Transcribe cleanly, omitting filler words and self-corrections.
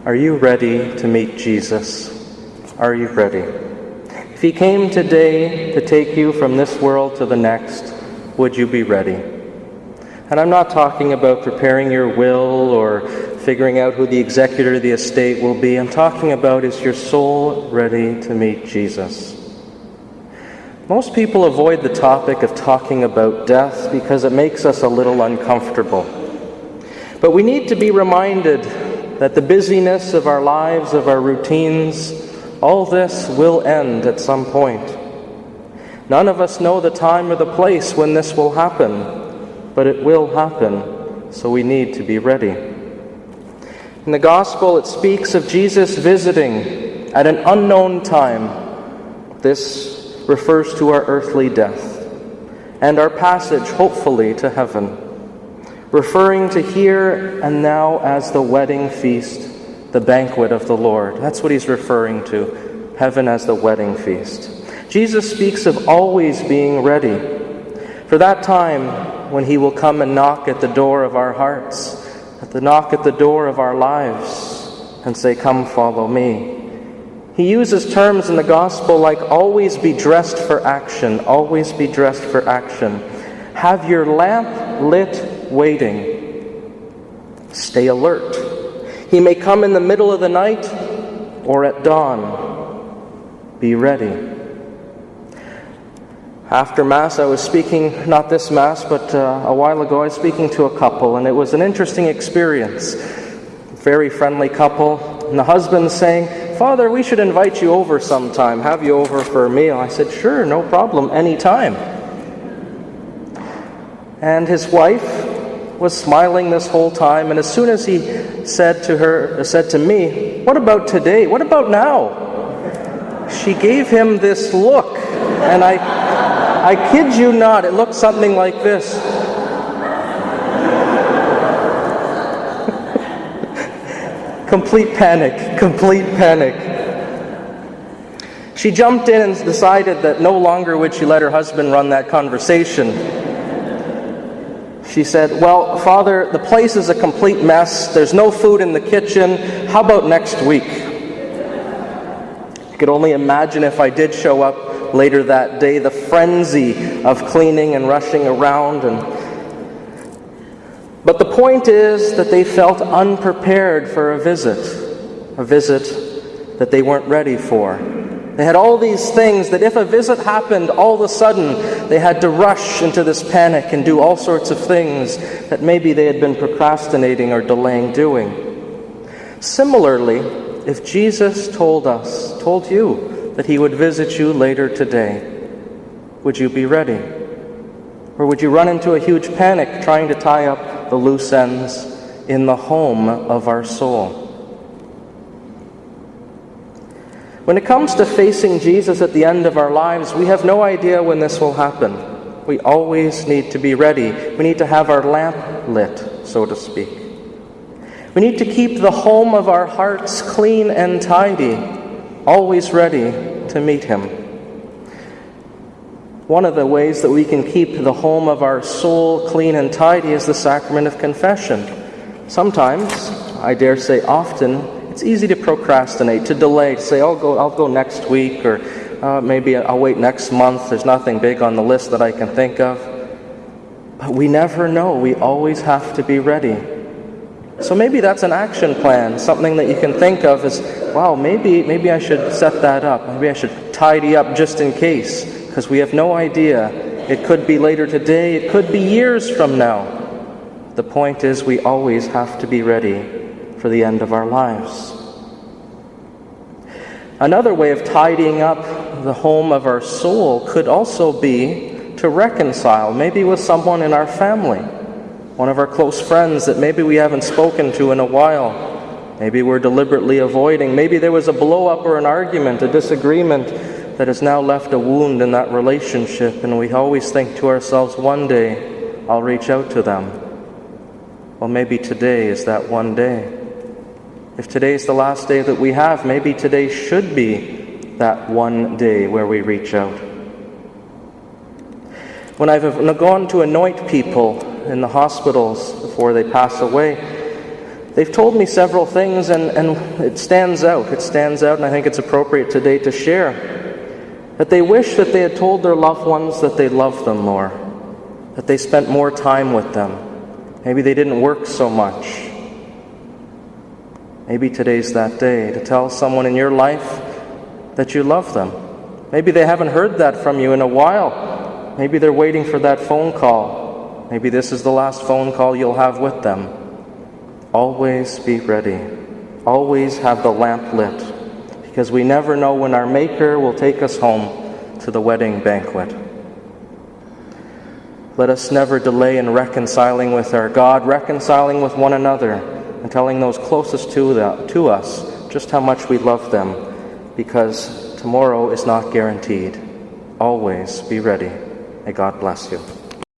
Are you ready to meet Jesus? Are you ready? If he came today to take you from this world to the next, would you be ready? And I'm not talking about preparing your will or figuring out who the executor of the estate will be. I'm talking about, is your soul ready to meet Jesus? Most people avoid the topic of talking about death because it makes us a little uncomfortable. But we need to be reminded that the busyness of our lives, of our routines, all this will end at some point. None of us know the time or the place when this will happen, but it will happen, so we need to be ready. In the Gospel, it speaks of Jesus visiting at an unknown time. This refers to our earthly death, and our passage, hopefully, to heaven, referring to here and now as the wedding feast, the banquet of the Lord. That's what he's referring to, heaven as the wedding feast. Jesus speaks of always being ready for that time when he will come and knock at the door of our hearts, knock at the door of our lives, and say, "Come, follow me." He uses terms in the Gospel like always be dressed for action, always be dressed for action. Have your lamp lit, waiting. Stay alert. He may come in the middle of the night or at dawn. Be ready. After Mass, I was speaking, not this Mass, but a while ago, I was speaking to a couple, and it was an interesting experience. Very friendly couple, and the husband saying, "Father, we should invite you over sometime, have you over for a meal." I said, "Sure, no problem, anytime." And his wife was smiling this whole time, and as soon as he said to me, "What about today? What about now?" She gave him this look, and I kid you not, it looked something like this. Complete panic. She jumped in and decided that no longer would she let her husband run that conversation. She said, "Well, Father, the place is a complete mess. There's no food in the kitchen. How about next week?" I could only imagine if I did show up later that day, the frenzy of cleaning and rushing around. But the point is that they felt unprepared for a visit that they weren't ready for. They had all these things that if a visit happened, all of a sudden they had to rush into this panic and do all sorts of things that maybe they had been procrastinating or delaying doing. Similarly, if Jesus told you that he would visit you later today, would you be ready? Or would you run into a huge panic trying to tie up the loose ends in the home of our soul? When it comes to facing Jesus at the end of our lives, we have no idea when this will happen. We always need to be ready. We need to have our lamp lit, so to speak. We need to keep the home of our hearts clean and tidy, always ready to meet him. One of the ways that we can keep the home of our soul clean and tidy is the sacrament of confession. Sometimes, I dare say often, it's easy to procrastinate, to delay, to say, I'll go next week, or maybe I'll wait next month. There's nothing big on the list that I can think of. But we never know. We always have to be ready. So maybe that's an action plan, something that you can think of as, wow, maybe I should set that up. Maybe I should tidy up just in case, because we have no idea. It could be later today. It could be years from now. The point is, we always have to be ready for the end of our lives. Another way of tidying up the home of our soul could also be to reconcile, maybe with someone in our family, one of our close friends that maybe we haven't spoken to in a while. Maybe we're deliberately avoiding. Maybe there was a blow-up or an argument, a disagreement that has now left a wound in that relationship, and we always think to ourselves, one day I'll reach out to them. Well, maybe today is that one day. If today is the last day that we have, maybe today should be that one day where we reach out. When I've gone to anoint people in the hospitals before they pass away, They've told me several things, and it stands out. It stands out, and I think it's appropriate today to share that they wish that they had told their loved ones that they loved them more, that they spent more time with them. Maybe they didn't work so much. Maybe today's that day to tell someone in your life that you love them. Maybe they haven't heard that from you in a while. Maybe they're waiting for that phone call. Maybe this is the last phone call you'll have with them. Always be ready. Always have the lamp lit, because we never know when our Maker will take us home to the wedding banquet. Let us never delay in reconciling with our God, reconciling with one another, and telling those closest to us just how much we love them, because tomorrow is not guaranteed. Always be ready. May God bless you.